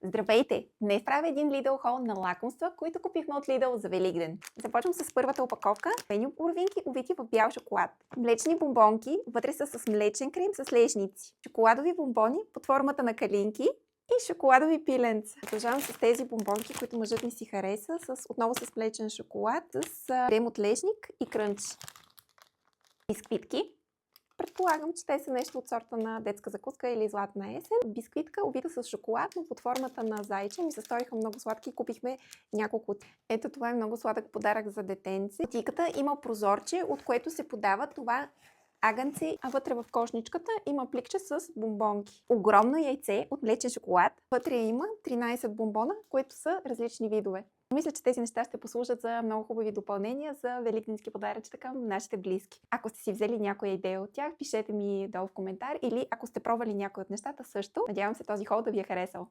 Здравейте! Днес правя един Lidl хол на лакомства, които купихме от Lidl за Великден. Започвам с първата опаковка. Пени боровинки, увити в бял шоколад. Млечни бомбонки, вътре са с млечен крем с лешници. Шоколадови бомбони под формата на калинки и шоколадови пиленца. Продължавам с тези бомбонки, които мъжът ми си хареса, отново с млечен шоколад, с крем от лешник и крънч. Бисквитки. Предполагам, че те са нещо от сорта на детска закуска или златна есен. Бисквитка, увита с шоколад, но под формата на зайче. Ми се сториха много сладки и купихме няколко. Ето, това е много сладък подарък за детенце. Кутийката има прозорче, от което се подава това агънце, а вътре в кошничката има пликче с бомбонки. Огромно яйце от млечен шоколад. Вътре има 13 бомбона, които са различни видове. Мисля, че тези неща ще послужат за много хубави допълнения за великденски подаръчета към нашите близки. Ако сте си взели някоя идея от тях, пишете ми долу в коментар или ако сте пробвали някои от нещата също. Надявам се този хол да ви е харесал.